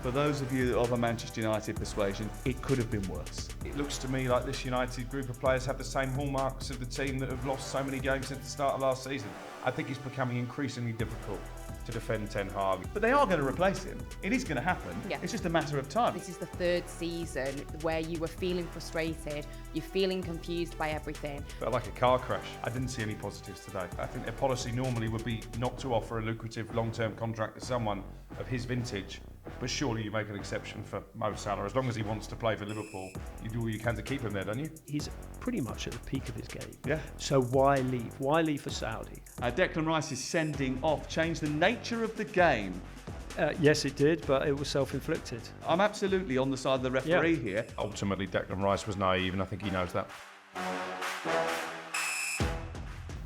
For those of you of a Manchester United persuasion, it could have been worse. It looks to me like this United group of players have the same hallmarks of the team that have lost so many games since the start of last season. I think it's becoming increasingly difficult to defend Ten Hag. But they are going to replace him. It is going to happen. Yeah. It's just a matter of time. This is the third season where you were feeling frustrated, you're feeling confused by everything. Felt like a car crash. I didn't see any positives today. I think their policy normally would be not to offer a lucrative long-term contract to someone of his vintage. But surely you make an exception for Mo Salah. As long as he wants to play for Liverpool, you do all you can to keep him there, don't you? He's pretty much at the peak of his game. Yeah. So why leave? Why leave for Saudi? Declan Rice is sending off, changed the nature of the game. Yes, it did, but it was self-inflicted. I'm absolutely on the side of the referee here. Ultimately, Declan Rice was naive, and I think he knows that.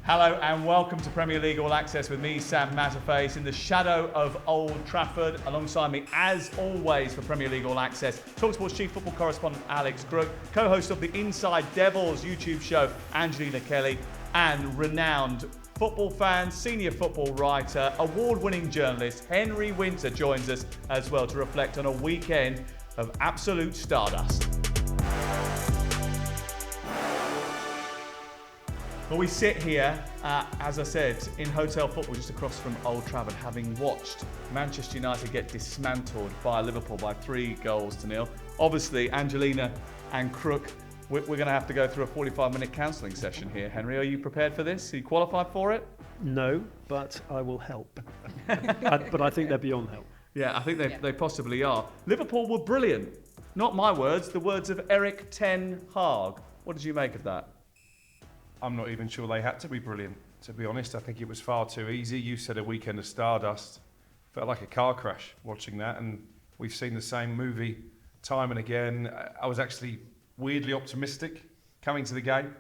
Hello and welcome to Premier League All Access with me, Sam Matterface, in the shadow of Old Trafford. Alongside me, as always, for Premier League All Access, talkSPORT's chief football correspondent Alex Crook, co-host of the Inside Devils YouTube show, Angelina Kelly, and renowned football fan, senior football writer, award-winning journalist Henry Winter joins us as well to reflect on a weekend of absolute stardust. Well, we sit here, as I said, in Hotel Football just across from Old Trafford, having watched Manchester United get dismantled by Liverpool by 3-0. Obviously, Angelina and Crook, we're going to have to go through a 45-minute counselling session here. Henry, are you prepared for this? Are you qualified for it? No, but I will help. But I think they're beyond help. Yeah, I think they possibly are. Liverpool were brilliant. Not my words, the words of Erik Ten Hag. What did you make of that? I'm not even sure they had to be brilliant, to be honest. I think it was far too easy. You said a weekend of stardust. Felt like a car crash watching that, and we've seen the same movie time and again. I was actually weirdly optimistic coming to the game.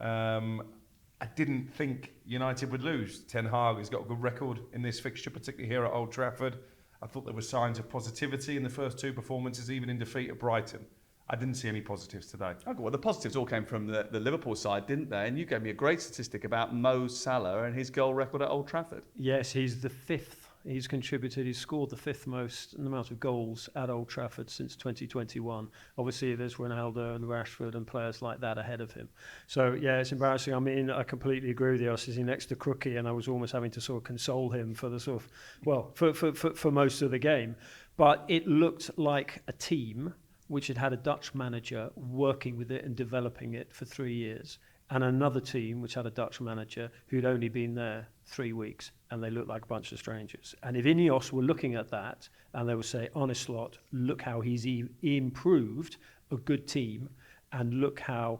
I didn't think United would lose. Ten Hag has got a good record in this fixture, particularly here at Old Trafford. I thought there were signs of positivity in the first two performances, even in defeat at Brighton. I didn't see any positives today. Okay, well, the positives all came from the Liverpool side, didn't they? And you gave me a great statistic about Mo Salah and his goal record at Old Trafford. Yes, he's the fifth. He's contributed. He's scored the fifth most amount of goals at Old Trafford since 2021. Obviously, there's Ronaldo and Rashford and players like that ahead of him. So, yeah, it's embarrassing. I mean, I completely agree with you. I was sitting next to Crookie and I was almost having to sort of console him for the sort of, well, for most of the game. But it looked like a team which had a Dutch manager working with it and developing it for 3 years, and another team which had a Dutch manager who'd only been there 3 weeks, and they looked like a bunch of strangers. And if Ineos were looking at that, and they would say, honest lot, look how he's improved a good team, and look how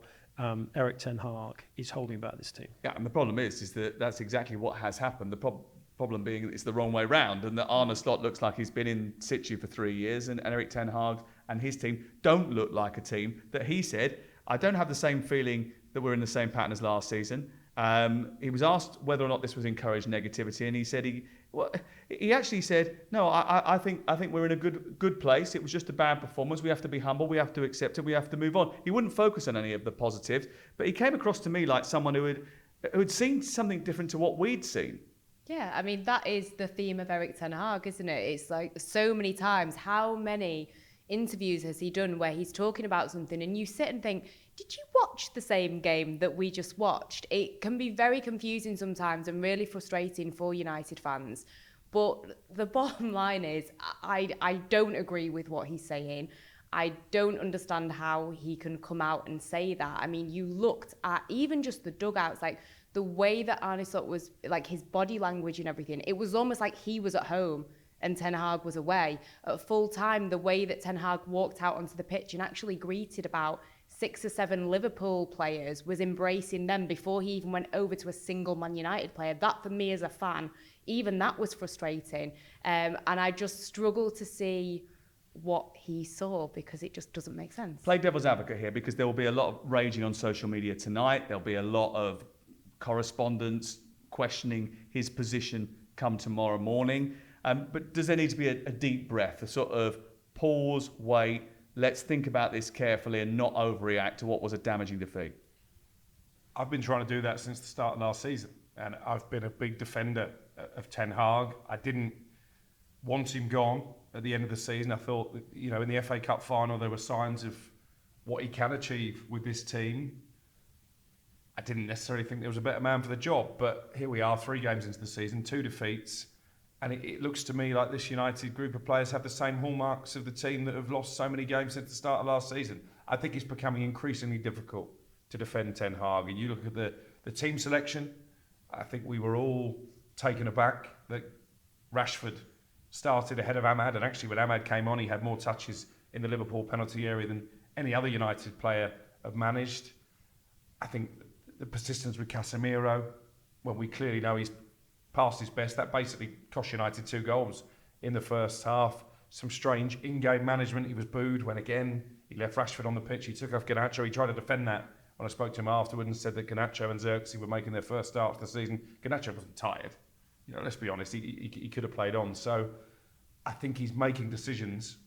Erik Ten Hag is holding back this team. Yeah, and the problem is that that's exactly what has happened. The problem being it's the wrong way round, and that Arne Slot looks like he's been in situ for 3 years, and Erik Ten Hag and his team don't look like a team that he said, I don't have the same feeling that we're in the same pattern as last season. He was asked whether or not this was encouraged negativity, and he said he actually said, no, I think we're in a good place. It was just a bad performance. We have to be humble. We have to accept it. We have to move on. He wouldn't focus on any of the positives, but he came across to me like someone who had seen something different to what we'd seen. Yeah, I mean, that is the theme of Erik Ten Hag, isn't it? It's like so many times, how many interviews has he done where he's talking about something and you sit and think, did you watch the same game that we just watched? It can be very confusing sometimes and really frustrating for United fans. But the bottom line is, I don't agree with what he's saying. I don't understand how he can come out and say that. I mean, you looked at even just the dugouts, like the way that Arne Slot was, like his body language and everything, it was almost like he was at home and Ten Hag was away. At full time, the way that Ten Hag walked out onto the pitch and actually greeted about 6 or 7 Liverpool players, was embracing them before he even went over to a single Man United player. That, for me as a fan, even that was frustrating. And I just struggle to see what he saw because it just doesn't make sense. Play devil's advocate here, because there will be a lot of raging on social media tonight. There'll be a lot of correspondence questioning his position come tomorrow morning. But does there need to be a deep breath, a sort of pause, wait, let's think about this carefully and not overreact to what was a damaging defeat? I've been trying to do that since the start of last season, and I've been a big defender of Ten Hag. I didn't want him gone at the end of the season. I thought that, in the FA Cup final there were signs of what he can achieve with this team. I didn't necessarily think there was a better man for the job, but here we are, 3 games into the season, 2 defeats, and it looks to me like this United group of players have the same hallmarks of the team that have lost so many games since the start of last season. I think it's becoming increasingly difficult to defend Ten Hag. And you look at the team selection, I think we were all taken aback that Rashford started ahead of Ahmad, and actually when Ahmad came on, he had more touches in the Liverpool penalty area than any other United player have managed. I think the persistence with Casemiro, when we clearly know he's past his best, that basically cost United 2 goals in the first half. Some strange in-game management. He was booed when, again, he left Rashford on the pitch. He took off Garnacho. He tried to defend that when I spoke to him afterward and said that Garnacho and Xerxes were making their first start of the season. Garnacho wasn't tired. Let's be honest, he could have played on. So I think he's making decisions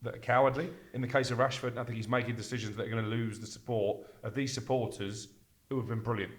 that are cowardly. In the case of Rashford, I think he's making decisions that are going to lose the support of these supporters who have been brilliant.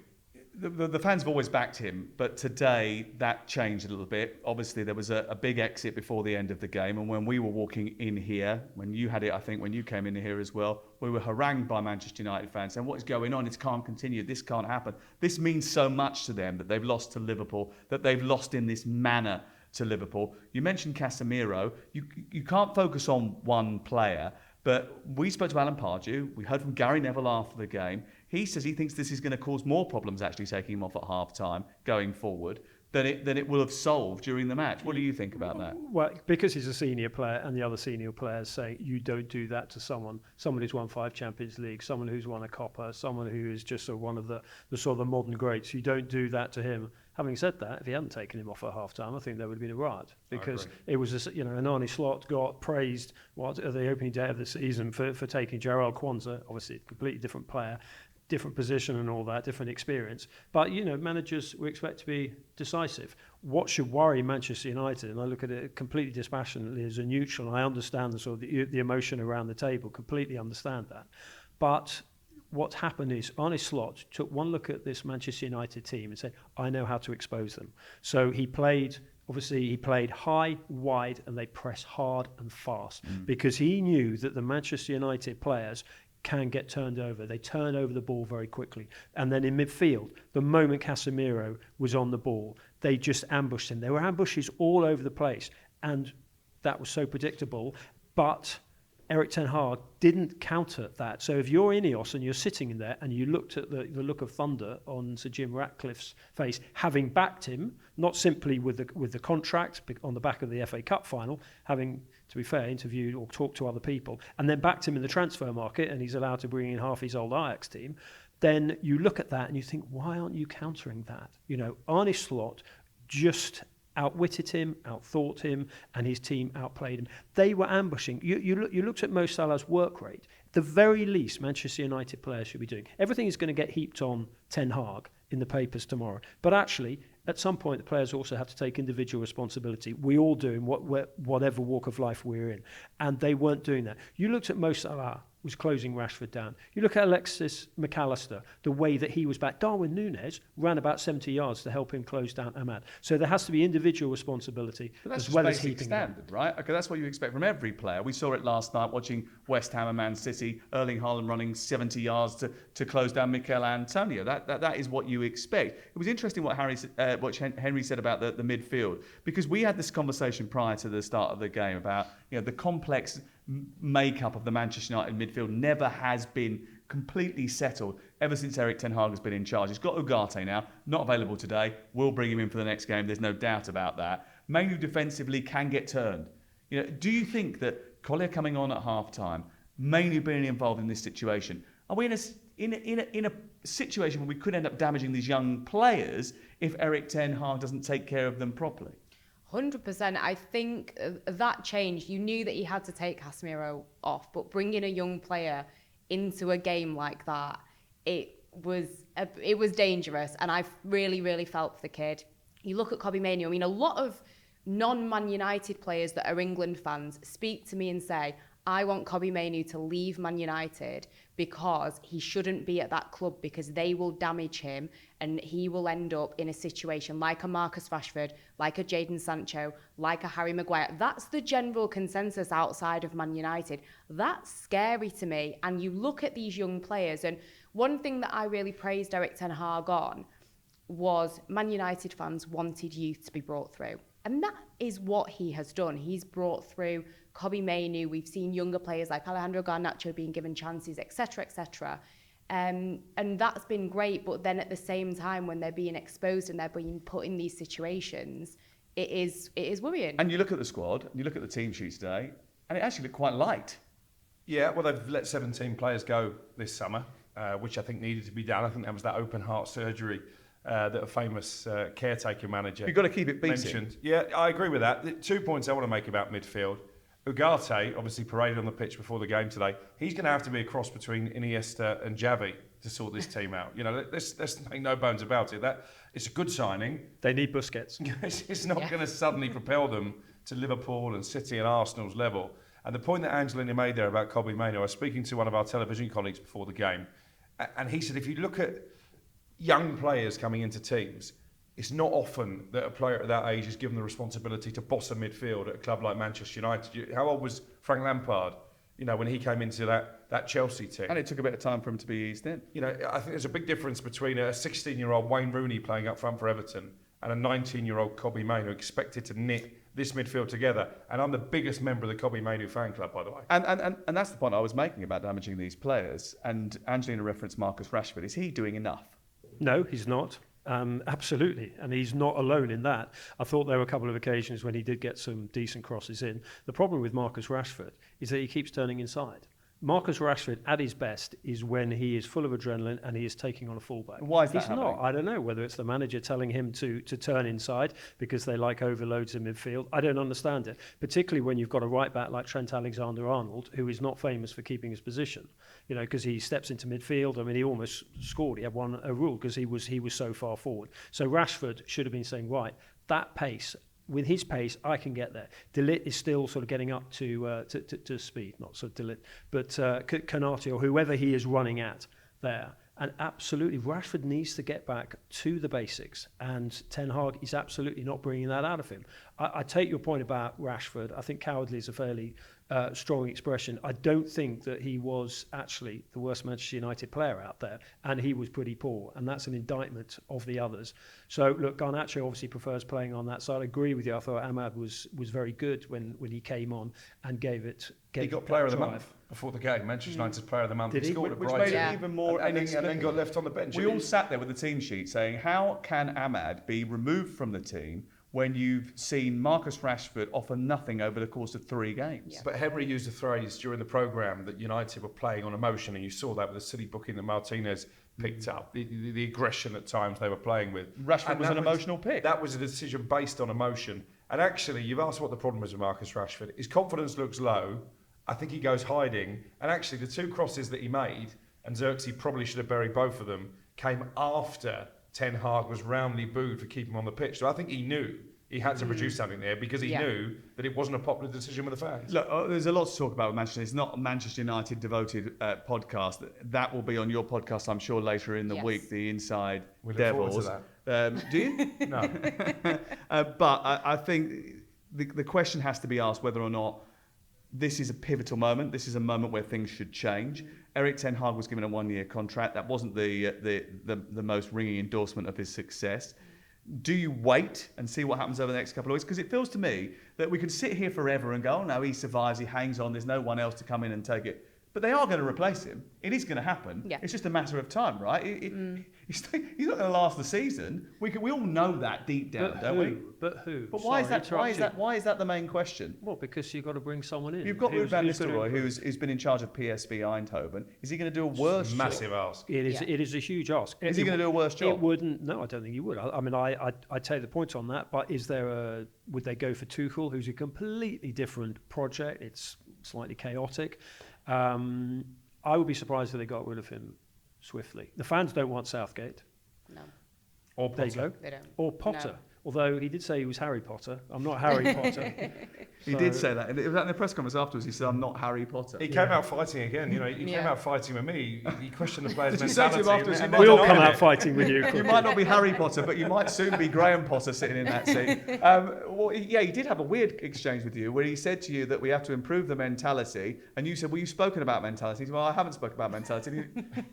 The fans have always backed him, but today that changed a little bit. Obviously, there was a big exit before the end of the game, and when we were walking in here, when you had it, I think, when you came in here as well, we were harangued by Manchester United fans saying, what is going on? It can't continue. This can't happen. This means so much to them that they've lost to Liverpool, that they've lost in this manner to Liverpool. You mentioned Casemiro. You can't focus on one player, but we spoke to Alan Pardew. We heard from Gary Neville after the game. He says he thinks this is going to cause more problems actually taking him off at half-time going forward than it will have solved during the match. What do you think about that? Well, because he's a senior player and the other senior players say you don't do that to someone who's won 5 Champions League, someone who's won a Copa, someone who is just one of the sort of the modern greats. You don't do that to him. Having said that, if he hadn't taken him off at half-time, I think there would have been a riot because it was, an Arne Slot got praised at the opening day of the season for taking Jarell Kwanzaa, obviously a completely different player, different position and all that, different experience. But, managers we expect to be decisive. What should worry Manchester United, and I look at it completely dispassionately as a neutral, and I understand the sort of the emotion around the table, completely understand that. But what happened is Arne Slot took one look at this Manchester United team and said, I know how to expose them. So he played high, wide, and they press hard and fast because he knew that the Manchester United players can get turned over. They turn over the ball very quickly. And then in midfield, the moment Casemiro was on the ball, they just ambushed him. There were ambushes all over the place. And that was so predictable. But Erik ten Hag didn't counter that. So if you're Ineos and you're sitting in there and you looked at the look of thunder on Sir Jim Ratcliffe's face, having backed him, not simply with the contract on the back of the FA Cup final, having, to be fair, interviewed or talked to other people, and then backed him in the transfer market and he's allowed to bring in half his old Ajax team, then you look at that and you think, why aren't you countering that? Arne Slot just outwitted him, outthought him, and his team outplayed him. They were ambushing. You looked at Mo Salah's work rate. The very least Manchester United players should be doing. Everything is going to get heaped on Ten Hag in the papers tomorrow. But actually, at some point, the players also have to take individual responsibility. We all do in whatever walk of life we're in. And they weren't doing that. You looked at Mo Salah was closing Rashford down. You look at Alexis McAllister, the way that he was back. Darwin Núñez ran about 70 yards to help him close down Ahmad. So there has to be individual responsibility as well as heaping standard, right? Okay, that's what you expect from every player. We saw it llast night watching West Ham and Man City, Erling Haaland running 70 yards to close down Mikel Antonio. That is what you expect. It was interesting what Henry said about the midfield, because we had this conversation prior to the start of the game about the complex makeup of the Manchester United midfield never has been completely settled ever since Erik ten Hag has been in charge. He's got Ugarte now, not available today. We'll bring him in for the next game. There's no doubt about that. Mainly defensively can get turned. Do you think that Collier coming on at half-time, mainly being involved in this situation, are we in a situation where we could end up damaging these young players if Erik ten Hag doesn't take care of them properly? 100%. I think that change, you knew that he had to take Casemiro off, but bringing a young player into a game like that, it was dangerous, and I really, really felt for the kid. You look at Kobbie Mainoo, a lot of non-Man United players that are England fans speak to me and say, I want Kobbie Mainoo to leave Man United because he shouldn't be at that club because they will damage him and he will end up in a situation like a Marcus Rashford, like a Jadon Sancho, like a Harry Maguire. That's the general consensus outside of Man United. That's scary to me. And you look at these young players, and one thing that I really praised Erik ten Hag on was Man United fans wanted youth to be brought through. And that is what he has done. He's brought through Kobbie Mainoo. We've seen younger players like Alejandro Garnacho being given chances, etc., etc. And that's been great. But then at the same time, when they're being exposed and they're being put in these situations, it is worrying. And you look at the squad, and you look at the team sheet today, and it actually looked quite light. Yeah, well, they've let 17 players go this summer, which I think needed to be done. I think that was that open heart surgery that a famous caretaker manager You've got to keep it beating. mentioned. Yeah, I agree with that. The 2 points I want to make about midfield. Ugarte, obviously paraded on the pitch before the game today. He's going to have to be a cross between Iniesta and Xavi to sort this team out. You know, let's make no bones about it. That it's a good signing. They need Busquets. It's not going to suddenly propel them to Liverpool and City and Arsenal's level. And the point that Angelina made there about Kobbie Mainoo, I was speaking to one of our television colleagues before the game, and he said if you look at young players coming into teams, it's not often that a player at that age is given the responsibility to boss a midfield at a club like Manchester United. How old was Frank Lampard, you know, when he came into that Chelsea team? And it took a bit of time for him to be eased in. You know, I think there's a big difference between a 16-year-old Wayne Rooney playing up front for Everton and a 19-year-old Kobbie Mainoo expected to knit this midfield together. And I'm the biggest member of the Kobbie Mainoo fan club, by the way. And that's the point I was making about damaging these players. And Angelina referenced Marcus Rashford. Is he doing enough? No, he's not. Absolutely. And he's not alone in that. I thought there were a couple of occasions when he did get some decent crosses in. The problem with Marcus Rashford is that he keeps turning inside. Marcus Rashford at his best is when he is full of adrenaline and he is taking on a fullback. Why is that He's happening? not. I don't know whether it's the manager telling him to turn inside because they like overloads in midfield. I don't understand it, particularly when you've got a right back like Trent Alexander-Arnold, who is not famous for keeping his position. You know, because he steps into midfield. I mean, he almost scored. He had a rule because he was so far forward. So Rashford should have been saying, right, that pace. With his pace, I can get there. De Ligt is still sort of getting up to speed, not so De Ligt, but Canati or whoever he is running at there. And absolutely, Rashford needs to get back to the basics. And Ten Hag is absolutely not bringing that out of him. I take your point about Rashford. I think cowardly is a fairly strong expression. I don't think that he was actually the worst Manchester United player out there, and he was pretty poor, and that's an indictment of the others. So look, Garnacho obviously prefers playing on that side. I agree with you. I thought Ahmad was very good when he came on and gave it. He got Player of the Month before the game. Manchester United's Player of the Month. Did he? Scored at Which Brighton. made it even more and then got left on the bench. We all sat there with the team sheet saying, how can Ahmad be removed from the team when you've seen Marcus Rashford offer nothing over the course of 3 games? Yeah. But Henry used a phrase during the programme that United were playing on emotion, and you saw that with the City booking that Martinez picked up, the aggression at times they were playing with. Rashford And was that an emotional pick. That was a decision based on emotion. And actually, you've asked what the problem is with Marcus Rashford. His confidence looks low. I think he goes hiding. And actually, the 2 crosses that he made, and Xerxes probably should have buried both of them, came after Ten Hag was roundly booed for keeping him on the pitch. So I think he knew he had to produce something there because he knew that it wasn't a popular decision with the fans. Look, there's a lot to talk about with Manchester. It's not a Manchester United devoted podcast. That will be on your podcast, I'm sure, later in the week, the Inside We look Devils. forward to Do you? No. But I think the question has to be asked whether or not this is a pivotal moment. This is a moment where things should change. Erik ten Hag was given a 1-year contract. That wasn't the most ringing endorsement of his success. Do you wait and see what happens over the next couple of weeks? Because it feels to me that we could sit here forever and go, oh no, he survives, he hangs on, there's no one else to come in and take it. But they are going to replace him. It is going to happen. Yeah. It's just a matter of time, right? He's not going to last the season. We all know that deep down, don't we? But who? But why is Sorry, that? Why is that the main question? Well, because you've got to bring someone in. You've got Ruud van who's gonna Nistelrooy, improve. who's been in charge of PSV Eindhoven. Is he going to do a worse job? Massive ask. It is. Yeah. It is a huge ask. Is he going to do a worse job? It wouldn't. No, I don't think he would. I mean, I take the point on that. But is there a? Would they go for Tuchel, who's a completely different project? It's slightly chaotic. I would be surprised if they got rid of him swiftly. The fans don't want Southgate. No, Or There you Potter. go. they don't. Or Potter. No. Although he did say he was Harry Potter. I'm not Harry Potter. He did say that. And it was in the press conference afterwards. He said, "I'm not Harry Potter." He came out fighting again. You know, he came out fighting with me. He questioned the players' Did you say to him mentality. afterwards, We all come out fighting with you. You might not be Harry Potter, but you might soon be Graham Potter sitting in that seat. He did have a weird exchange with you where he said to you that we have to improve the mentality, and you said, "Well, you've spoken about mentality." He said, "Well, I haven't spoken about mentality."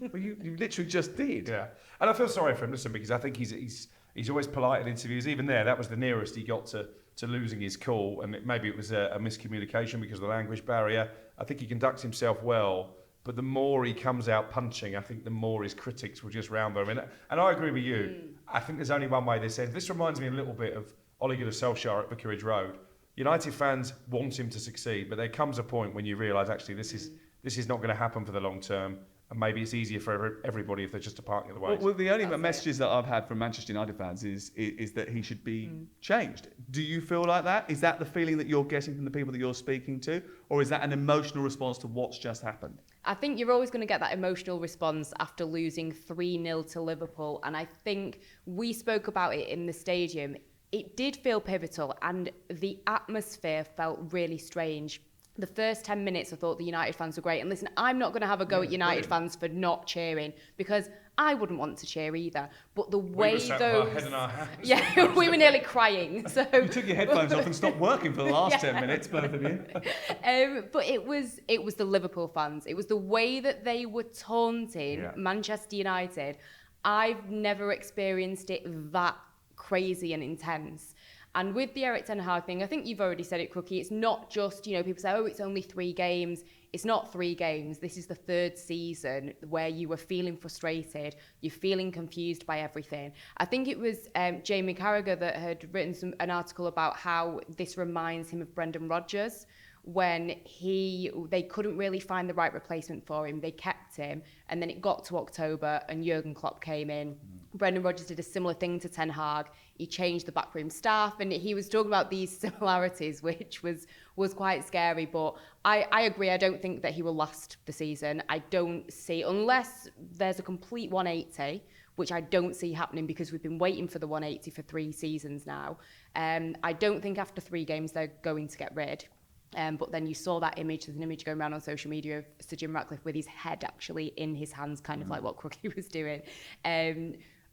Well, you literally just did. Yeah, and I feel sorry for him, listen, because I think he's always polite in interviews. Even there, that was the nearest he got to losing his cool, and maybe it was a miscommunication because of the language barrier. I think he conducts himself well, but the more he comes out punching, I think the more his critics will just round him. And I agree with you. I think there's only one way this ends. This reminds me a little bit of Ole Gunnar Solskjaer at Vicarage Road. United fans want him to succeed, but there comes a point when you realise actually this is not going to happen for the long term. And maybe it's easier for everybody if they're just departing of the ways. Well, the only messages that I've had from Manchester United fans is that he should be changed. Do you feel like that? Is that the feeling that you're getting from the people that you're speaking to? Or is that an emotional response to what's just happened? I think you're always going to get that emotional response after losing 3-0 to Liverpool. And I think we spoke about it in the stadium. It did feel pivotal and the atmosphere felt really strange. The first 10 minutes, I thought the United fans were great. And listen, I'm not going to have a go at United fans for not cheering because I wouldn't want to cheer either. But the way we were those... our head in our hands. Yeah, we were nearly crying. So you took your headphones off and stopped working for the last 10 minutes, both of you. But it was the Liverpool fans. It was the way that they were taunting Manchester United. I've never experienced it that crazy and intense. And with the Erik ten Hag thing, I think you've already said it, Crookie. It's not just, people say, oh, it's only 3 games. It's not 3 games. This is the 3rd season where you were feeling frustrated. You're feeling confused by everything. I think it was Jamie Carragher that had written an article about how this reminds him of Brendan Rodgers when they couldn't really find the right replacement for him. They kept him, and then it got to October, and Jurgen Klopp came in. Brendan Rodgers did a similar thing to Ten Hag. He changed the backroom staff, and he was talking about these similarities, which was quite scary. But I agree. I don't think that he will last the season. I don't see, unless there's a complete 180, which I don't see happening because we've been waiting for the 180 for 3 seasons now. I don't think after 3 games they're going to get rid. But then you saw that image, there's an image going around on social media of Sir Jim Ratcliffe with his head actually in his hands, kind of like what Crookie was doing.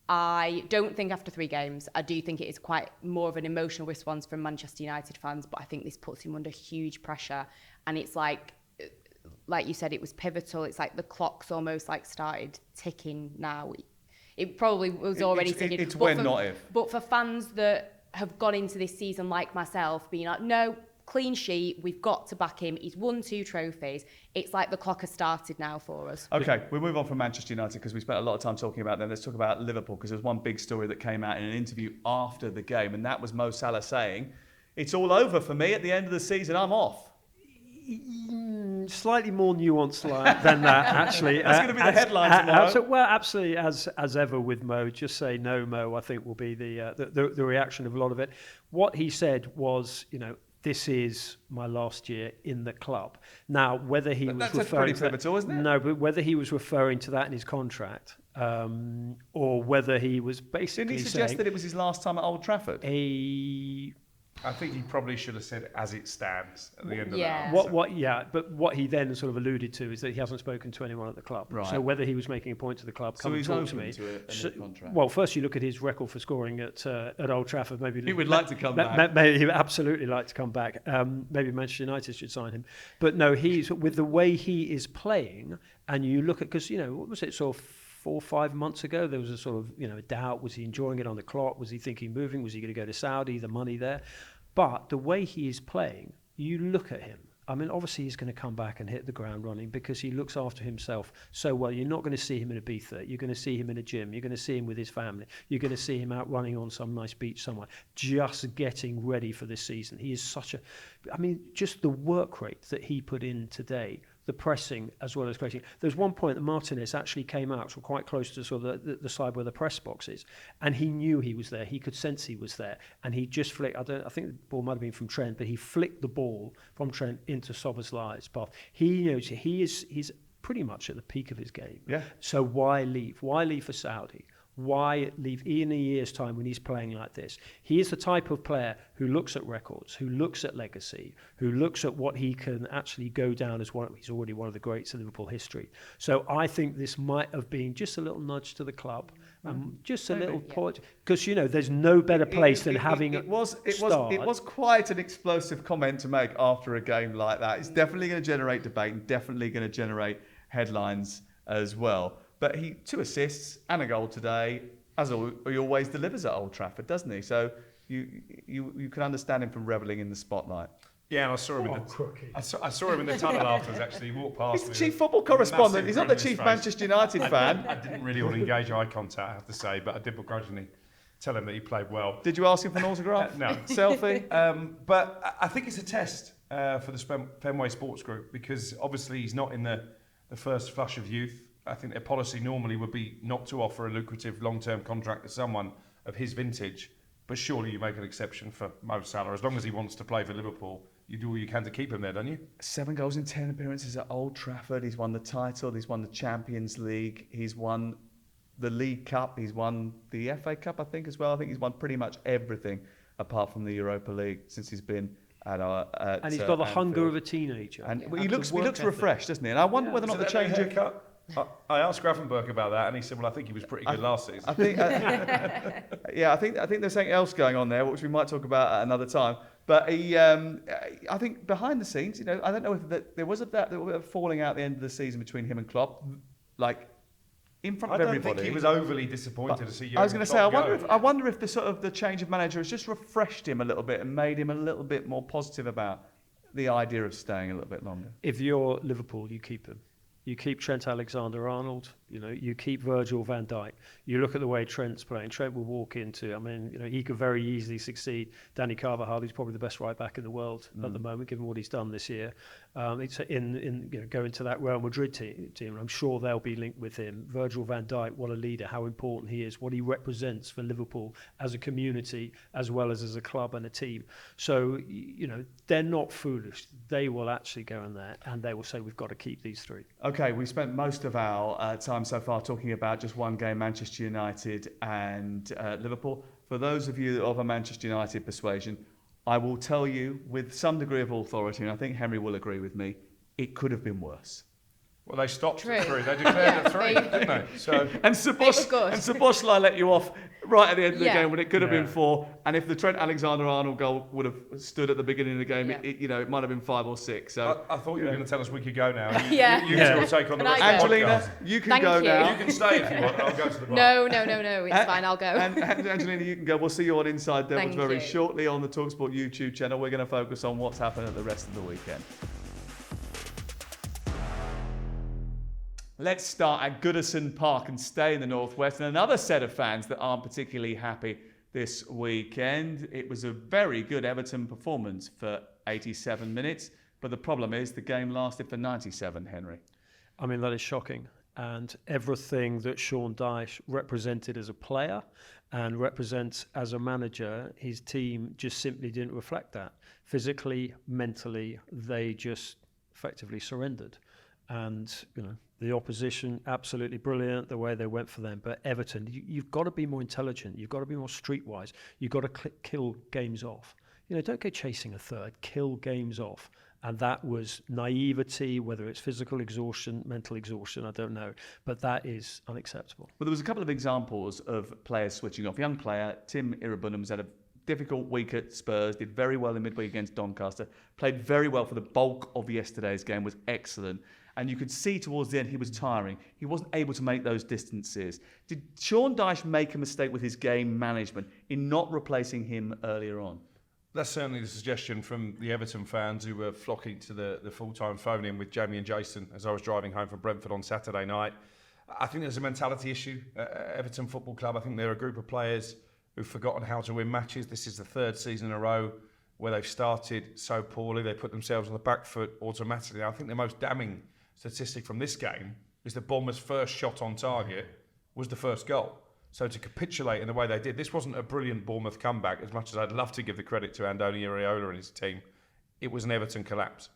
I don't think after 3 games, I do think it is quite more of an emotional response from Manchester United fans, but I think this puts him under huge pressure. And it's like you said, it was pivotal. It's like the clock's almost like started ticking now. It probably was already ticking. It's when, not if. But for fans that have gone into this season like myself, being like, no, clean sheet, we've got to back him. He's won 2 trophies. It's like the clock has started now for us. Okay, we'll move on from Manchester United because we spent a lot of time talking about them. Let's talk about Liverpool because there's one big story that came out in an interview after the game, and that was Mo Salah saying, "It's all over for me at the end of the season. I'm off." Slightly more nuanced than that, actually. That's going to be the headline tomorrow. Well, absolutely, as ever with Mo, just say no, Mo, I think will be the reaction of a lot of it. What he said was, this is my last year in the club. Now, whether he was referring to that, pivotal, isn't it? No, but whether he was referring to that in his contract, or whether he was basically didn't he suggest that it was his last time at Old Trafford? I think he probably should have said as it stands at the end of Yeah. that. But what he then sort of alluded to is that he hasn't spoken to anyone at the club. Right. So whether he was making a point to the club, come and talk to me. To a new contract. Well, first you look at his record for scoring at Old Trafford. Maybe he would like to come back. Maybe he would absolutely like to come back. Maybe Manchester United should sign him. But no, he's with the way he is playing, and you look at because what was it sort of 4 or 5 months ago, there was a sort of a doubt: was he enjoying it on the clock? Was he thinking moving? Was he going to go to Saudi? The money there. But the way he is playing, you look at him. I mean, obviously he's going to come back and hit the ground running because he looks after himself so well. You're not going to see him in Ibiza. You're going to see him in a gym. You're going to see him with his family. You're going to see him out running on some nice beach somewhere, just getting ready for this season. He is just the work rate that he put in today, the pressing as well as creating. There's one point that Martinez actually came out, so quite close to sort of the side where the press box is, and he knew he was there. He could sense he was there, and he just flicked. I think the ball might have been from Trent, but he flicked the ball from Trent into Szoboszlai's path. He knows he's pretty much at the peak of his game. Yeah. So why leave? Why leave for Saudi? Why leave in a year's time when he's playing like this? He is the type of player who looks at records, who looks at legacy, who looks at what he can actually go down as he's already one of the greats in Liverpool history. So I think this might have been just a little nudge to the club, just a little point, because there's no better place than having it was quite an explosive comment to make after a game like that. It's definitely going to generate debate and definitely going to generate headlines as well. But 2 assists and a goal today, as he always delivers at Old Trafford, doesn't he? So you can understand him for revelling in the spotlight. Yeah, and I saw him I saw him in the tunnel afterwards. Actually, he walked past me. He's the chief football correspondent. He's not the chief Manchester United fan. I didn't really want to engage eye contact, I have to say, but I did begrudgingly tell him that he played well. Did you ask him for an autograph? No. Selfie? But I think it's a test for the Fenway Sports Group, because obviously he's not in the first flush of youth. I think their policy normally would be not to offer a lucrative long-term contract to someone of his vintage, but surely you make an exception for Mo Salah. As long as he wants to play for Liverpool, you do all you can to keep him there, don't you? 7 goals in 10 appearances at Old Trafford. He's won the title. He's won the Champions League. He's won the League Cup. He's won the FA Cup, I think, as well. I think he's won pretty much everything apart from the Europa League since he's been at and he's got the hunger of a teenager. And he looks refreshed, doesn't he? And I wonder whether or not the change of... I asked Grafenberg about that, and he said, "Well, I think he was pretty good last season." I think, I think there's something else going on there, which we might talk about at another time. But I think behind the scenes, I don't know if there was a bit of falling out at the end of the season between him and Klopp, like in front of everybody. I don't think he was overly disappointed to see you. I was going to say, I wonder if the change of manager has just refreshed him a little bit and made him a little bit more positive about the idea of staying a little bit longer. If you're Liverpool, you keep him. You keep Trent Alexander-Arnold, you keep Virgil van Dijk. You look at the way Trent's playing. Trent will walk into, he could very easily succeed. Danny Carvajal, he's probably the best right back in the world at the moment, given what he's done this year. It's going to that Real Madrid team, I'm sure they'll be linked with him. Virgil van Dijk, what a leader, how important he is, what he represents for Liverpool as a community, as well as a club and a team. So, they're not foolish. They will actually go in there and they will say, we've got to keep these 3. Okay, we spent most of our time so far talking about just one game, Manchester United and Liverpool. For those of you of a Manchester United persuasion, I will tell you with some degree of authority, and I think Henry will agree with me, it could have been worse. Well, they stopped at 3. They declared at 3, didn't they? So, and Szoboszlai let you off right at the end of the game when it could have been 4. And if the Trent Alexander-Arnold goal would have stood at the beginning of the game, it might have been 5 or 6. So I thought you were going to tell us we could go now. You two will take on the rest Angelina, of the podcast. you can go now. You can stay if you want. I'll go to the bar. No. It's fine. I'll go. And Angelina, you can go. We'll see you on Inside Devils very shortly on the talkSPORT YouTube channel. We're going to focus on what's happened at the rest of the weekend. Let's start at Goodison Park and stay in the Northwest. And another set of fans that aren't particularly happy this weekend. It was a very good Everton performance for 87 minutes. But the problem is the game lasted for 97, Henry. That is shocking. And everything that Sean Dyche represented as a player and represents as a manager, his team just simply didn't reflect that. Physically, mentally, they just effectively surrendered. And, the opposition, absolutely brilliant, the way they went for them. But Everton, you've got to be more intelligent. You've got to be more streetwise. You've got to kill games off. Don't go chasing a third. Kill games off. And that was naivety, whether it's physical exhaustion, mental exhaustion, I don't know. But that is unacceptable. Well, there was a couple of examples of players switching off. Young player, Tim Irabunum's had a difficult week at Spurs, did very well in midweek against Doncaster, played very well for the bulk of yesterday's game, was excellent. And you could see towards the end he was tiring. He wasn't able to make those distances. Did Sean Dyche make a mistake with his game management in not replacing him earlier on? That's certainly the suggestion from the Everton fans who were flocking to the full-time phone-in with Jamie and Jason as I was driving home from Brentford on Saturday night. I think there's a mentality issue at Everton Football Club. I think they're a group of players who've forgotten how to win matches. This is the 3rd season in a row where they've started so poorly. They put themselves on the back foot automatically. I think the most damning statistic from this game is that Bournemouth's first shot on target was the first goal. So to capitulate in the way they did, this wasn't a brilliant Bournemouth comeback, as much as I'd love to give the credit to Andoni Iraola and his team. It was an Everton collapse.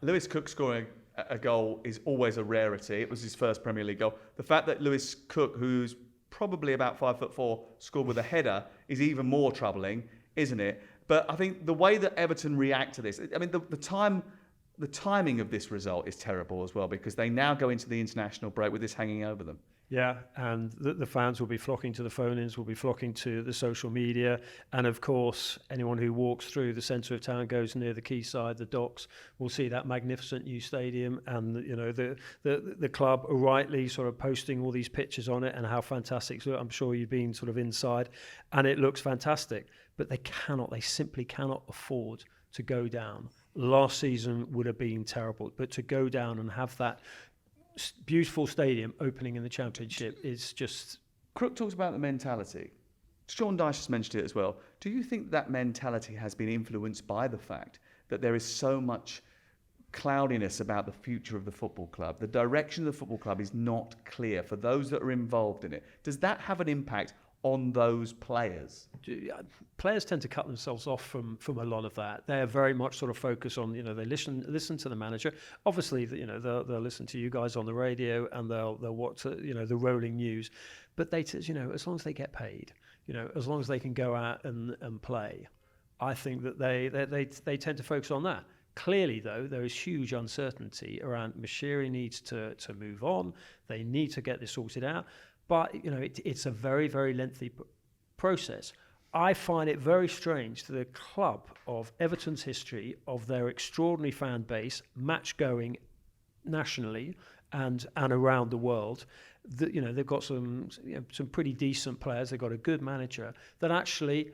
Lewis Cook scoring a goal is always a rarity. It was his first Premier League goal. The fact that Lewis Cook, who's probably about 5'4", scored with a header, is even more troubling, isn't it? But I think the way that Everton react to this, I mean, the timing of this result is terrible as well, because they now go into the international break with this hanging over them. Yeah, and the fans will be flocking to the phone-ins, will be flocking to the social media, and of course, anyone who walks through the centre of town, goes near the quayside, the docks, will see that magnificent new stadium, and the club are rightly sort of posting all these pictures on it and how fantastic. So I'm sure you've been sort of inside, and it looks fantastic. But they simply cannot afford to go down. Last season would have been terrible, but to go down and have that beautiful stadium opening in the Championship is just... Crook talks about the mentality. Sean Dyche has mentioned it as well. Do you think that mentality has been influenced by the fact that there is so much cloudiness about the future of the football club? The direction of the football club is not clear for those that are involved in it. Does that have an impact on those players? Players tend to cut themselves off from a lot of that. They're very much sort of focused on, they listen to the manager. Obviously, they'll listen to you guys on the radio, and they'll watch the rolling news. But they, as long as they get paid, as long as they can go out and play, I think that they tend to focus on that. Clearly, though, there is huge uncertainty around Moshiri needs to move on. They need to get this sorted out. But, it's a very, very lengthy process. I find it very strange to the club of Everton's history, of their extraordinary fan base, match going nationally and around the world, that, they've got some pretty decent players, they've got a good manager, that actually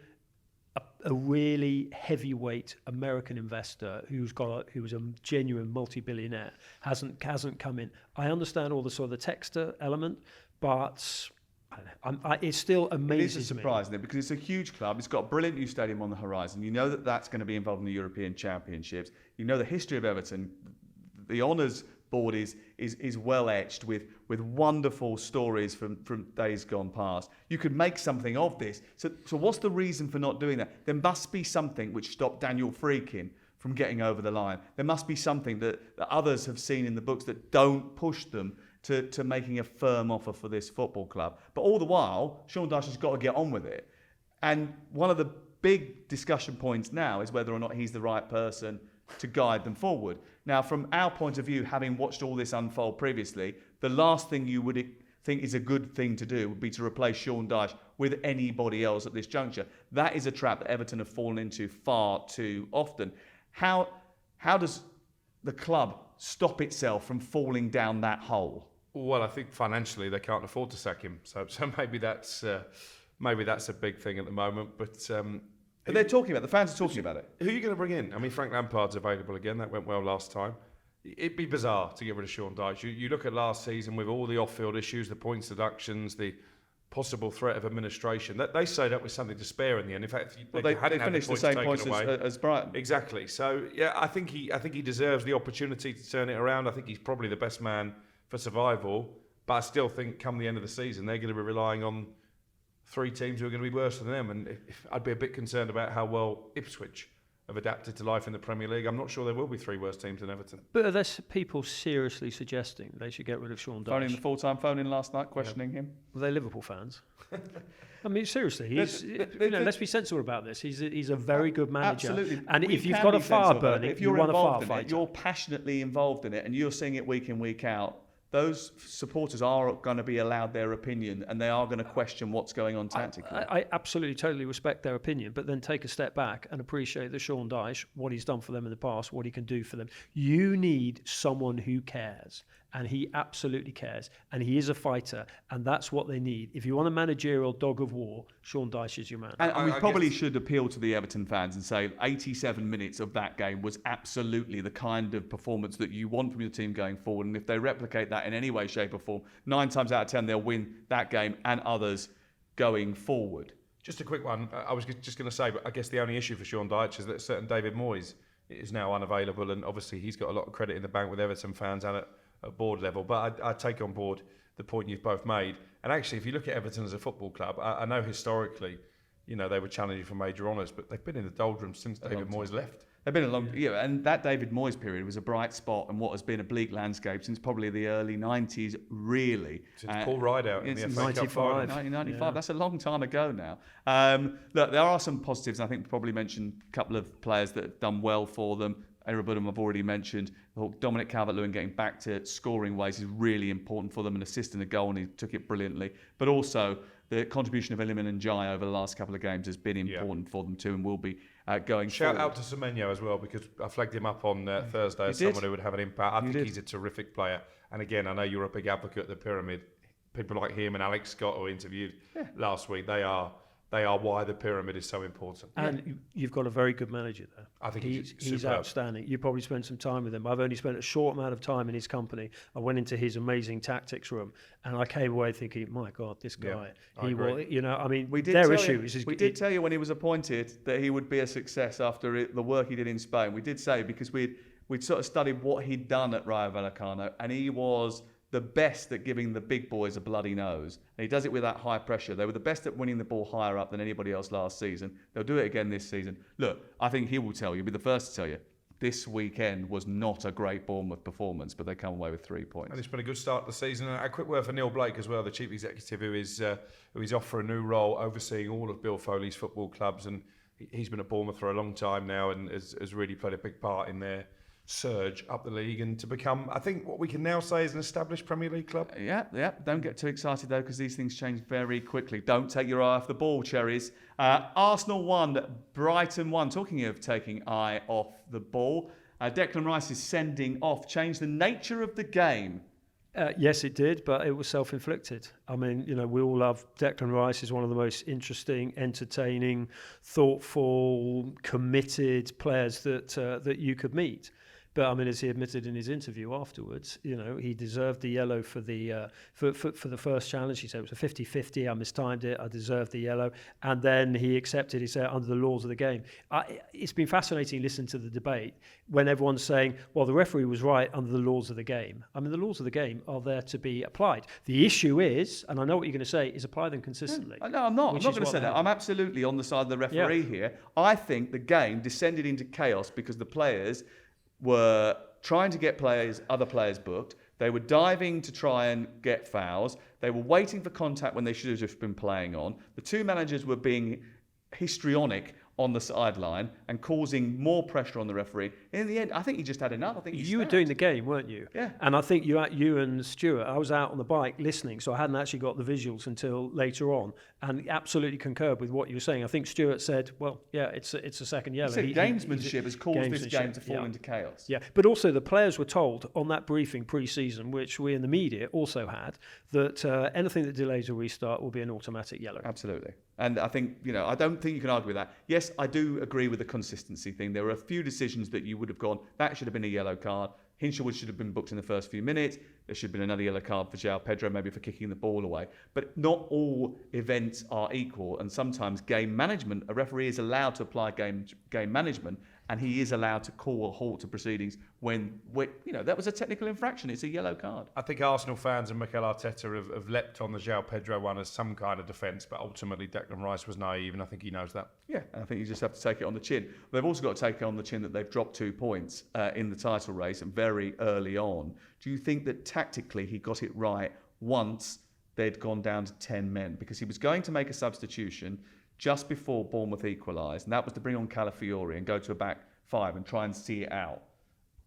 a really heavyweight American investor who was a genuine multi-billionaire hasn't come in. I understand all the sort of the texture element, but it still amazes me. It is a surprise, isn't it? Because it's a huge club. It's got a brilliant new stadium on the horizon. You know that that's going to be involved in the European Championships. You know the history of Everton. The honours board is well etched with wonderful stories from days gone past. You could make something of this. So what's the reason for not doing that? There must be something which stopped Daniel Friedkin from getting over the line. There must be something that others have seen in the books that don't push them to making a firm offer for this football club. But all the while, Sean Dyche has got to get on with it. And one of the big discussion points now is whether or not he's the right person to guide them forward. Now, from our point of view, having watched all this unfold previously, the last thing you would think is a good thing to do would be to replace Sean Dyche with anybody else at this juncture. That is a trap that Everton have fallen into far too often. How does the club stop itself from falling down that hole? Well, I think financially they can't afford to sack him, so maybe that's a big thing at the moment. But they're talking about, the fans are talking about it. Who are you going to bring in? I mean, Frank Lampard's available again. That went well last time. It'd be bizarre to get rid of Sean Dyche. You look at last season with all the off-field issues, the points deductions, the possible threat of administration. They say that was something to spare in the end. In fact, they finished the same points as Brighton. Exactly. So yeah, I think he deserves the opportunity to turn it around. I think he's probably the best man for survival. But I still think come the end of the season, they're going to be relying on three teams who are going to be worse than them. And I'd be a bit concerned about how well Ipswich have adapted to life in the Premier League. I'm not sure there will be three worse teams than Everton. But are there people seriously suggesting they should get rid of Sean Dyche? Phoning the full-time phone-in last night, questioning him. Well, they're Liverpool fans. I mean, seriously, let's be sensible about this. He's a very good manager. Absolutely. And if you've got a fire burning, if you're you want a involved in firefighter. it, you're passionately involved in it, and you're seeing it week in, week out. Those supporters are going to be allowed their opinion, and they are going to question what's going on tactically. I absolutely, totally respect their opinion, but then take a step back and appreciate that Sean Dyche, what he's done for them in the past, what he can do for them. You need someone who cares, and he absolutely cares, and he is a fighter, and that's what they need. If you want a managerial dog of war, Sean Dyche is your man. And we probably should appeal to the Everton fans and say 87 minutes of that game was absolutely the kind of performance that you want from your team going forward, and if they replicate that in any way, shape or form, 9 times out of 10 they'll win that game and others going forward. Just a quick one. I was just going to say, but I guess the only issue for Sean Dyche is that certain David Moyes is now unavailable, and obviously he's got a lot of credit in the bank with Everton fans and at board level. But I take on board the point you've both made. And actually, if you look at Everton as a football club, I know historically, they were challenging for major honours, but they've been in the doldrums since David Moyes left. They've been a long, and that David Moyes period was a bright spot in what has been a bleak landscape since probably the early 90s, really. Since Paul Rideout in the FA Cup final. 1995, Yeah. that's a long time ago now. Look, there are some positives. I think we probably mentioned a couple of players that have done well for them. Everybody I've already mentioned. Dominic Calvert-Lewin getting back to scoring ways is really important for them, and assisting a goal, and he took it brilliantly. But also, the contribution of Iliman Ndiaye over the last couple of games has been important for them too, and will be going Shout forward. out to Semenyo as well, because I flagged him up on Thursday as someone who would have an impact. I think he's a terrific player. And again, I know you're a big advocate of the pyramid. People like him and Alex Scott, who interviewed last week, they are why the pyramid is so important. And you've got a very good manager there. I think he's superb. outstanding. You probably spent some time with him. I've only spent a short amount of time in his company. I went into his amazing tactics room, and I came away thinking, my God, this guy. I agree. We did tell you when he was appointed that he would be a success after the work he did in Spain. We did say, because we'd sort of studied what he'd done at Rayo Vallecano, and he was the best at giving the big boys a bloody nose. And he does it with that high pressure. They were the best at winning the ball higher up than anybody else last season. They'll do it again this season. Look, I think he will tell you, be the first to tell you, this weekend was not a great Bournemouth performance, but they come away with 3 points. And it's been a good start to the season. And a quick word for Neil Blake as well, the chief executive, who is off for a new role, overseeing all of Bill Foley's football clubs. And he's been at Bournemouth for a long time now, and has really played a big part in their surge up the league and to become, I think, what we can now say is an established Premier League club. Yeah. Don't get too excited though, because these things change very quickly. Don't take your eye off the ball, Cherries. Arsenal 1, Brighton 1. Talking of taking eye off the ball, Declan Rice's sending off changed the nature of the game. Yes, it did, but it was self-inflicted. I mean, we all love Declan Rice. Is one of the most interesting, entertaining, thoughtful, committed players that you could meet. But I mean, as he admitted in his interview afterwards, he deserved the yellow for the for the first challenge. He said it was a 50-50. I mistimed it. I deserved the yellow, and then he accepted. He said under the laws of the game. It's been fascinating listening to the debate when everyone's saying, "Well, the referee was right under the laws of the game." I mean, the laws of the game are there to be applied. The issue is, and I know what you're going to say, is apply them consistently. No, I'm not. I'm not going to say that. I'm absolutely on the side of the referee here. I think the game descended into chaos because the players were trying to get other players booked. They were diving to try and get fouls. They were waiting for contact when they should have just been playing on. The two managers were being histrionic on the sideline and causing more pressure on the referee. In the end, I think he just had enough. I think you were doing the game, weren't you? Yeah. And I think you and Stuart, I was out on the bike listening, so I hadn't actually got the visuals until later on, and absolutely concurred with what you were saying. I think Stuart said, well, yeah, it's a second yellow. He said gamesmanship has caused this game to fall into chaos. Yeah, but also the players were told on that briefing pre-season, which we in the media also had, that anything that delays a restart will be an automatic yellow. Absolutely. And I think, I don't think you can argue with that. Yes, I do agree with the consistency thing. There were a few decisions that you would have gone, that should have been a yellow card. Hinshelwood should have been booked in the first few minutes. There should have been another yellow card for João Pedro, maybe for kicking the ball away. But not all events are equal. And sometimes game management, a referee is allowed to apply game management, and he is allowed to call a halt to proceedings when that was a technical infraction. It's a yellow card. I think Arsenal fans and Mikel Arteta have leapt on the João Pedro one as some kind of defence, but ultimately Declan Rice was naive, and I think he knows that. Yeah, and I think you just have to take it on the chin. They've also got to take it on the chin that they've dropped 2 points in the title race and very early on. Do you think that tactically he got it right once they'd gone down to 10 men? Because he was going to make a substitution just before Bournemouth equalised, and that was to bring on Calafiori and go to a back 5 and try and see it out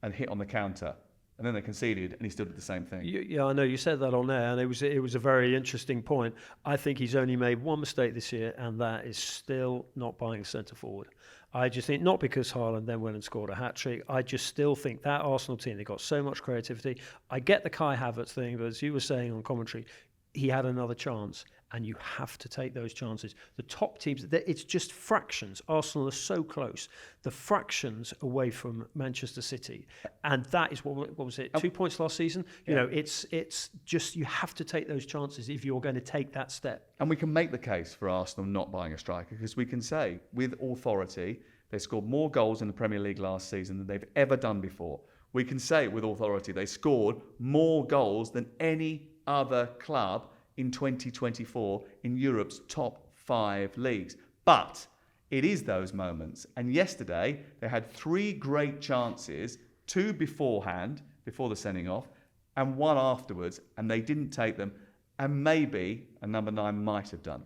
and hit on the counter. And then they conceded, and he still did the same thing. Yeah, I know you said that on there, and it was a very interesting point. I think he's only made one mistake this year, and that is still not buying a centre forward. I just think, not because Haaland then went and scored a hat-trick, I just still think that Arsenal team, they got so much creativity. I get the Kai Havertz thing, but as you were saying on commentary, he had another chance, and you have to take those chances. The top teams, it's just fractions. Arsenal are so close. The fractions away from Manchester City. And that is, what was it, 2 points last season? Yeah. It's just, you have to take those chances if you're going to take that step. And we can make the case for Arsenal not buying a striker, because we can say, with authority, they scored more goals in the Premier League last season than they've ever done before. We can say with authority, they scored more goals than any other club in 2024 in Europe's top 5 leagues. But It is those moments. And yesterday, they had 3 great chances, 2 beforehand, before the sending off, and 1 afterwards, and they didn't take them. And maybe a number 9 might have done.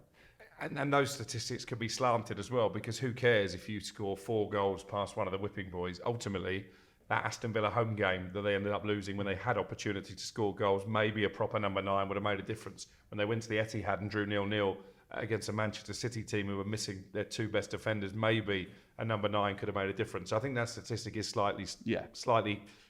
And those statistics can be slanted as well, because who cares if you score 4 goals past one of the whipping boys? Ultimately, that Aston Villa home game that they ended up losing when they had opportunity to score goals, maybe a proper number 9 would have made a difference. When they went to the Etihad and drew 0-0 against a Manchester City team who were missing their 2 best defenders, maybe a number 9 could have made a difference. I think that statistic is slightly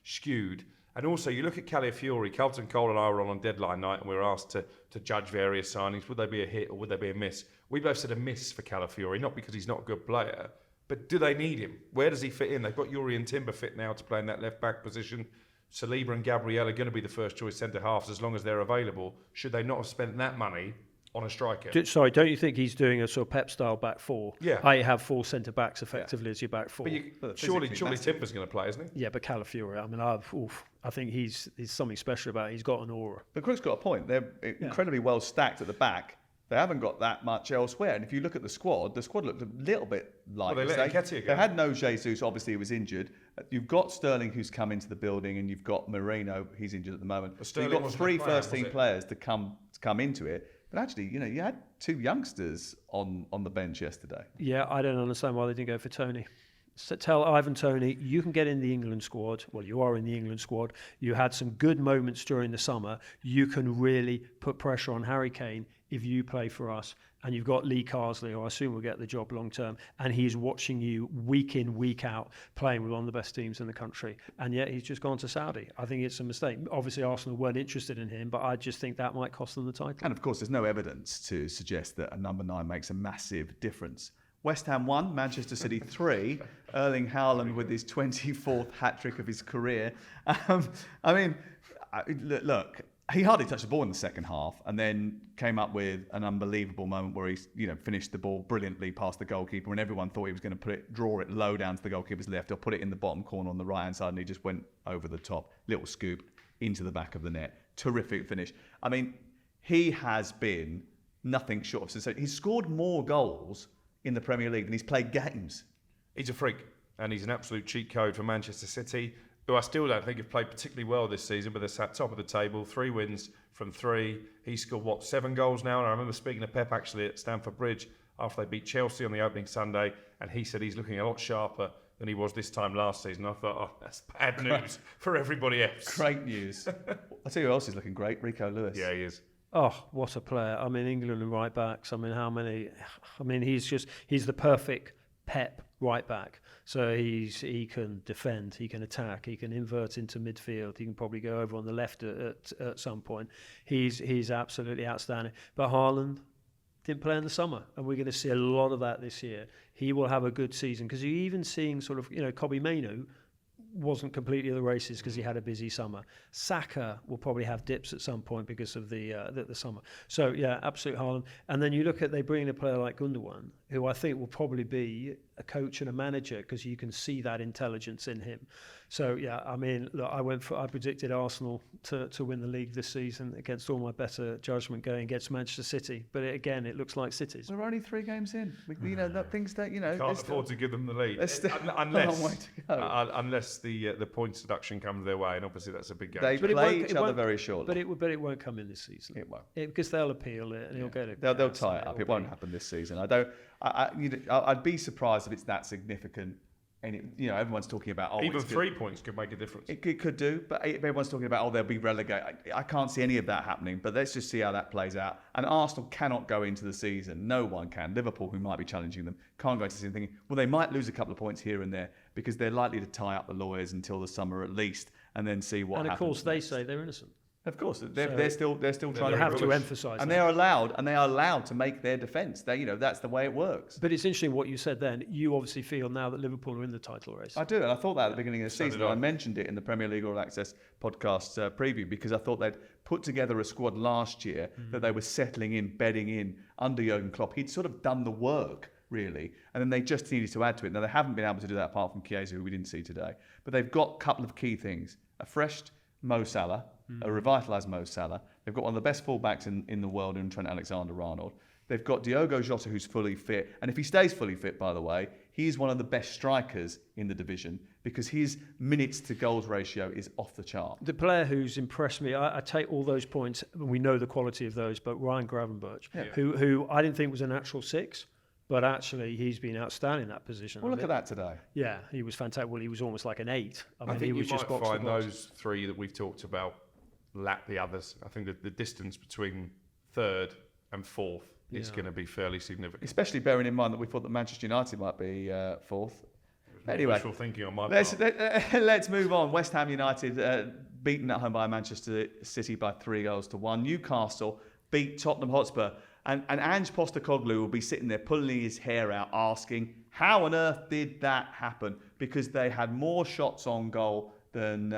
skewed. And also, you look at Calafiori. Carlton Cole and I were on deadline night, and we were asked to judge various signings. Would they be a hit or would they be a miss? We both said a miss for Calafiori, not because he's not a good player, but do they need him? Where does he fit in? They've got Yuri and Timber fit now to play in that left-back position. Saliba and Gabriel are going to be the first-choice centre-halves as long as they're available. Should they not have spent that money on a striker? Sorry, don't you think he's doing a sort of Pep-style back 4? Yeah. I have 4 centre-backs effectively as your back 4. But surely Timber's going to play, isn't he? Yeah, but Calafiori, I mean, I think he's something special about it. He's got an aura. But Crook's got a point. They're incredibly well stacked at the back. They haven't got that much elsewhere. And if you look at the squad looked a little bit like... Well, they let Nketiah go. They had no Jesus, obviously he was injured. You've got Sterling, who's come into the building, and you've got Moreno, he's injured at the moment. So you've got 3 first-team players to come into it. But actually, you had 2 youngsters on the bench yesterday. Yeah, I don't understand why they didn't go for Toney. So tell Ivan Toney, you can get in the England squad. Well, you are in the England squad. You had some good moments during the summer. You can really put pressure on Harry Kane if you play for us. And you've got Lee Carsley, who I assume will get the job long term. And he's watching you week in, week out, playing with one of the best teams in the country. And yet he's just gone to Saudi. I think it's a mistake. Obviously, Arsenal weren't interested in him, but I just think that might cost them the title. And of course, there's no evidence to suggest that a number 9 makes a massive difference. West Ham 1, Manchester City 3. Erling Haaland with his 24th hat-trick of his career. Look, he hardly touched the ball in the second half, and then came up with an unbelievable moment where he, finished the ball brilliantly past the goalkeeper, and everyone thought he was going to draw it low down to the goalkeeper's left, or put it in the bottom corner on the right-hand side, and he just went over the top. Little scoop into the back of the net. Terrific finish. I mean, he has been nothing short of sensational. He's scored more goals in the Premier League than he's played games. He's a freak, and he's an absolute cheat code for Manchester City, who I still don't think have played particularly well this season, but they're sat top of the table, 3 wins from 3. He's scored, 7 goals now? And I remember speaking to Pep actually at Stamford Bridge after they beat Chelsea on the opening Sunday, and he said he's looking a lot sharper than he was this time last season. I thought, that's bad news for everybody else. Great news. I'll tell you who else is looking great, Rico Lewis. Yeah, he is. Oh, what a player. I mean, England and right backs. I mean, how many? I mean, he's the perfect Pep right back. So he can defend, he can attack, he can invert into midfield, he can probably go over on the left at some point. He's absolutely outstanding. But Haaland didn't play in the summer, and we're going to see a lot of that this year. He will have a good season, because you're even seeing sort of, Kobbie Mainoo wasn't completely at the races because he had a busy summer. Saka will probably have dips at some point because of the summer. So yeah, absolute Haaland. And then you look at, they bring in a player like Gundogan, who I think will probably be a coach and a manager, because you can see that intelligence in him. So yeah, I mean, look, I predicted Arsenal to win the league this season against all my better judgment, going against Manchester City. But again, it looks like City's. We're only 3 games in. Things don't, Can't afford to give them the lead. Unless the points deduction comes their way, and obviously that's a big game. They play each other very shortly. But it won't come in this season. It won't. Because they'll appeal it, and he'll get it. They'll tie it up. It won't happen this season. I'd be surprised if it's that significant. And everyone's talking about even 3 points could make a difference. It could do, but everyone's talking about they'll be relegated. I can't see any of that happening. But let's just see how that plays out. And Arsenal cannot go into the season. No one can. Liverpool, who might be challenging them, can't go into the season thinking, well, they might lose a couple of points here and there, because they're likely to tie up the lawyers until the summer at least, and then see what happens. And of course, they next. say they're innocent. Of course, they're still trying to have to emphasise, and they are allowed to make their defence. That's the way it works. But it's interesting what you said then. You obviously feel now that Liverpool are in the title race. I do, and I thought that at the beginning of the season. I mentioned it in the Premier League All Access podcast preview, because I thought they'd put together a squad last year that they were settling in, bedding in under Jurgen Klopp. He'd sort of done the work, really, and then they just needed to add to it. Now, they haven't been able to do that apart from Chiesa, who we didn't see today. But they've got a couple of key things. A fresh Mo Salah, a revitalised Mo Salah. They've got one of the best fullbacks in the world in Trent Alexander-Arnold. They've got Diogo Jota, who's fully fit. And if he stays fully fit, by the way, he's one of the best strikers in the division because his minutes to goals ratio is off the chart. The player who's impressed me, I take all those points, we know the quality of those, but Ryan Gravenberch, who I didn't think was a natural six, but actually he's been outstanding in that position. Well, look at that today. Yeah, he was fantastic. Well, he was almost like an 8. I mean, think he was you just might box to find box. those three that we've talked about lap the others. I think that the distance between third and fourth is going to be fairly significant. Especially bearing in mind that we thought that Manchester United might be fourth. Anyway, wishful thinking on my let's part. let's move on. West Ham United beaten at home by Manchester City by 3-1. Newcastle beat Tottenham Hotspur. And Ange Postecoglou will be sitting there pulling his hair out asking, how on earth did that happen? Because they had more shots on goal than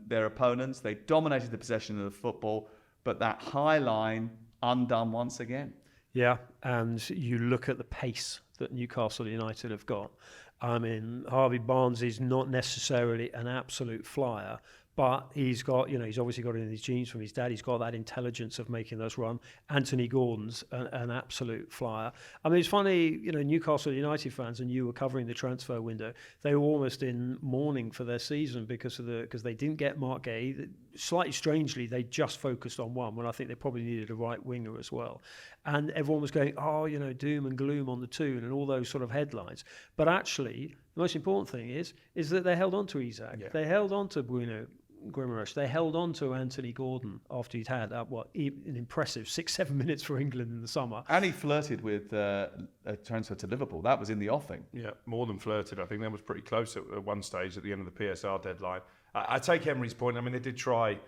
their opponents. They dominated the possession of the football, but that high line undone once again. Yeah, and you look at the pace that Newcastle United have got. I mean, Harvey Barnes is not necessarily an absolute flyer, but he's got, he's obviously got it in his genes from his dad. He's got that intelligence of making those run. Anthony Gordon's an absolute flyer. I mean, it's funny, Newcastle United fans, and you were covering the transfer window, they were almost in mourning for their season because they didn't get Mark Gay. Slightly strangely, they just focused on one when I think they probably needed a right winger as well. And everyone was going, doom and gloom on the tune and all those sort of headlines. But actually, the most important thing is that they held on to Isak. Yeah. They held on to Bruno Guimaraes. They held on to Anthony Gordon after he'd had an impressive 6-7 minutes for England in the summer. And he flirted with a transfer to Liverpool. That was in the offing. Yeah, more than flirted. I think that was pretty close at one stage at the end of the PSR deadline. I take Emery's point. I mean, they did try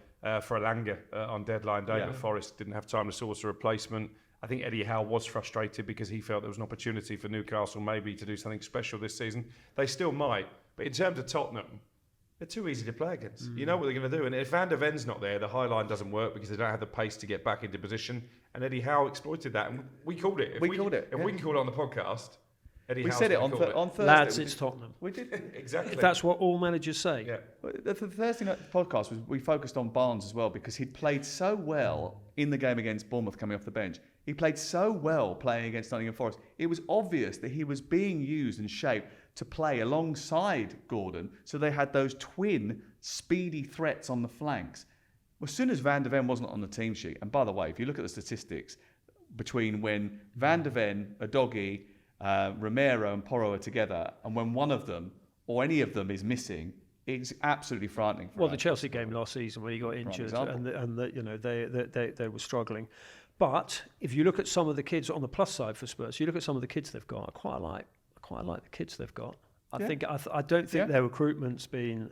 for Elanga on deadline day, but Forest didn't have time to source a replacement. I think Eddie Howe was frustrated because he felt there was an opportunity for Newcastle maybe to do something special this season. They still might. But in terms of Tottenham, they're too easy to play against. You know what they're going to do. And if Van der Ven's not there, the high line doesn't work because they don't have the pace to get back into position. And Eddie Howe exploited that. And we called it. If we called it. If we can call it on the podcast, Eddie Howe's said it on Thursday. Lads, it's Tottenham. We did. Exactly. If that's what all managers say. Yeah. The Thursday night podcast was we focused on Barnes as well because he'd played so well in the game against Bournemouth coming off the bench. He played so well playing against Nottingham Forest. It was obvious that he was being used and shaped to play alongside Gordon. So they had those twin speedy threats on the flanks. Well, as soon as Van der Ven wasn't on the team sheet, and by the way, if you look at the statistics between when Van der Ven, Udogie, Romero and Porro are together, and when one of them or any of them is missing, it's absolutely frightening. The Chelsea game last season when he got injured and they were struggling. But if you look at some of the kids on the plus side for Spurs, you look at some of the kids they've got. I quite like the kids they've got. I don't think their recruitment's been,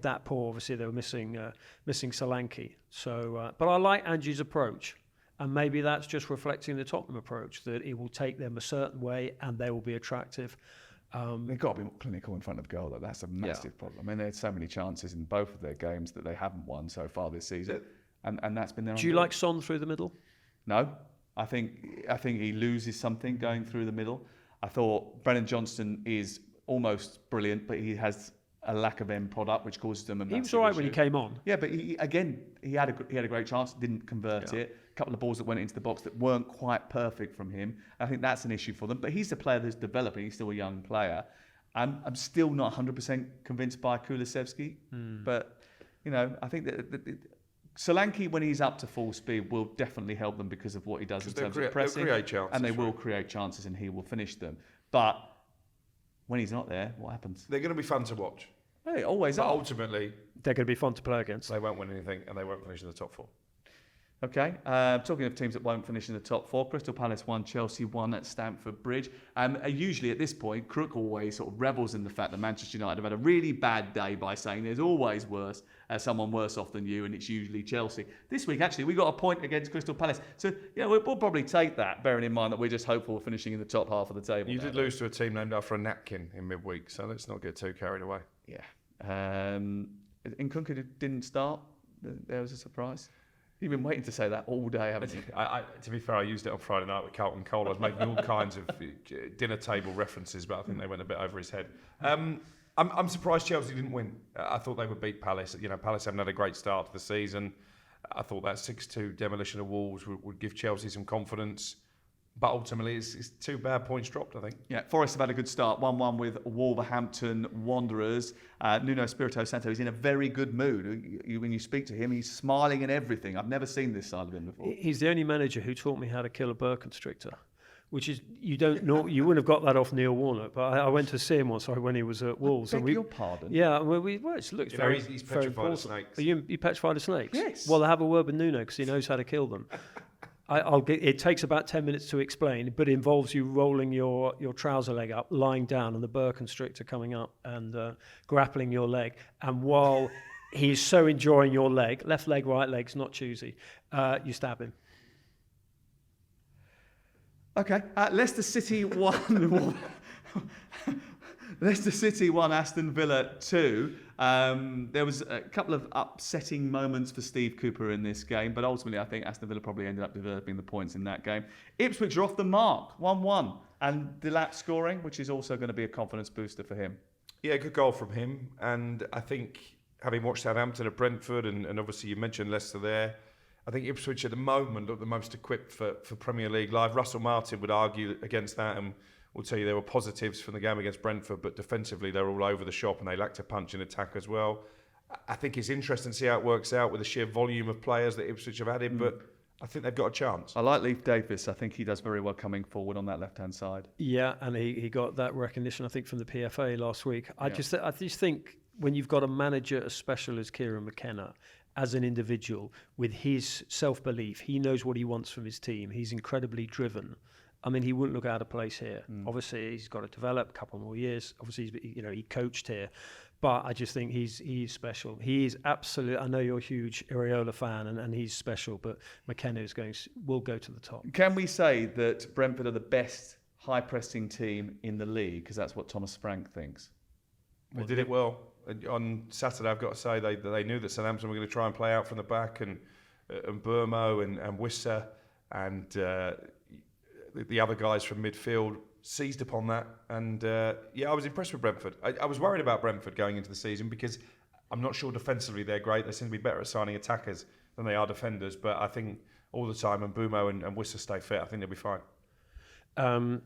that poor. Obviously, they were missing Solanke. So, but I like Angie's approach, and maybe that's just reflecting the Tottenham approach that it will take them a certain way, and they will be attractive. They've got to be more clinical in front of goal, though. That's a massive problem. I mean, they had so many chances in both of their games that they haven't won so far this season, and that's been their. Do you like Son through the middle? No, I think he loses something going through the middle. I thought Brennan Johnson is almost brilliant, but he has a lack of end product, which causes them a massive He was all right issue. when he came on. Yeah, but he had a great chance, didn't convert it. A couple of balls that went into the box that weren't quite perfect from him. I think that's an issue for them. But he's a player that's developing. He's still a young player. I'm still not 100% convinced by Kulusevski. But, I think that Solanke, when he's up to full speed, will definitely help them because of what he does in terms of pressing. They'll create chances, and they will create chances and he will finish them. But when he's not there, what happens? They're going to be fun to watch. They always But are. ultimately, They're going to be fun to play against. they won't win anything and they won't finish in the top four. Okay, talking of teams that won't finish in the top four, Crystal Palace won, Chelsea won at Stamford Bridge. Usually at this point, Crook always sort of revels in the fact that Manchester United have had a really bad day by saying there's always someone worse off than you, and it's usually Chelsea. This week, actually, we got a point against Crystal Palace. So, we'll probably take that, bearing in mind that we're just hopeful of finishing in the top half of the table. You did lose to a team named after a napkin in midweek, so let's not get too carried away. Yeah. Nkunku didn't start. There was a surprise. You've been waiting to say that all day, haven't you? To be fair, I used it on Friday night with Carlton Cole. I was making all kinds of dinner table references, but I think they went a bit over his head. I'm surprised Chelsea didn't win. I thought they would beat Palace. Palace haven't had a great start to the season. I thought that 6-2 demolition of Wolves would give Chelsea some confidence. But ultimately, it's 2 bad points dropped, I think. Yeah, Forest have had a good start, 1-1 with Wolverhampton Wanderers. Nuno Espirito Santo is in a very good mood. When you speak to him, he's smiling and everything. I've never seen this side of him before. He's the only manager who taught me how to kill a boa constrictor, which is, you wouldn't have got that off Neil Warnock, but I went to see him once when he was at Wolves. I beg your pardon? Yeah, well, it looks very, he's very petrified of plausible. snakes. Are you petrified of snakes? Yes. Well, I have a word with Nuno because he knows how to kill them. It takes about 10 minutes to explain, but it involves you rolling your trouser leg up, lying down, and the boa constrictor coming up and grappling your leg. And while he's so enjoying your leg, left leg, right leg's not choosy, you stab him. Okay, Leicester City 1. Leicester City 1, Aston Villa 2. There was a couple of upsetting moments for Steve Cooper in this game, but ultimately I think Aston Villa probably ended up developing the points in that game. Ipswich are off the mark, 1-1, and Delap scoring, which is also going to be a confidence booster for him. Yeah, good goal from him. And I think, having watched Southampton at Brentford, and obviously you mentioned Leicester there, I think Ipswich at the moment look the most equipped for Premier League live. Russell Martin would argue against that, and will tell you there were positives from the game against Brentford, but defensively they're all over the shop and they lacked a punch in attack as well. I think it's interesting to see how it works out with the sheer volume of players that Ipswich have added, but I think they've got a chance. I like Leif Davis. I think he does very well coming forward on that left-hand side. Yeah, and he got that recognition, I think, from the PFA last week. I just think when you've got a manager as special as Kieran McKenna, as an individual, with his self-belief, he knows what he wants from his team. He's incredibly driven. I mean, he wouldn't look out of place here. Obviously, he's got to develop a couple more years. Obviously, he coached here. But I just think he's special. He is absolutely. I know you're a huge Areola fan, and he's special. But McKenna will go to the top. Can we say that Brentford are the best high-pressing team in the league? Because that's what Thomas Frank thinks. They did it well. On Saturday, I've got to say, they knew that Southampton were going to try and play out from the back, and Burmo and Wissa and the other guys from midfield seized upon that. And I was impressed with Brentford. I was worried about Brentford going into the season because I'm not sure defensively they're great. They seem to be better at signing attackers than they are defenders. But I think all the time, when Burmo and Wissa stay fit, I think they'll be fine.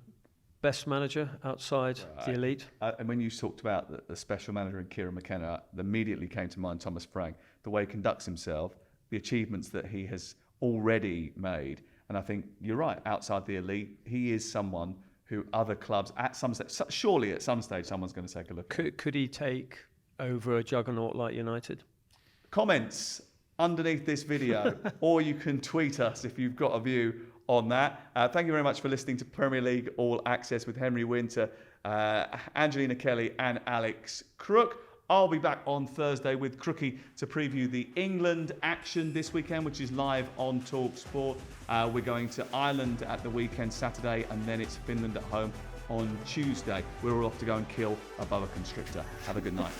Best manager outside the elite? And when you talked about the special manager in Kieran McKenna, immediately came to mind Thomas Frank, the way he conducts himself, the achievements that he has already made. And I think you're right, outside the elite, he is someone who other clubs, at some stage, surely at some stage, someone's going to take a look at. Could he take over a juggernaut like United? Comments underneath this video, or you can tweet us if you've got a view on that. Thank you very much for listening to Premier League All Access with Henry Winter, Angelina Kelly and Alex Crook. I'll be back on Thursday with Crookie to preview the England action this weekend, which is live on talkSPORT. We're going to Ireland at the weekend, Saturday, and then it's Finland at home on Tuesday. We're all off to go and kill a boa constrictor. Have a good night.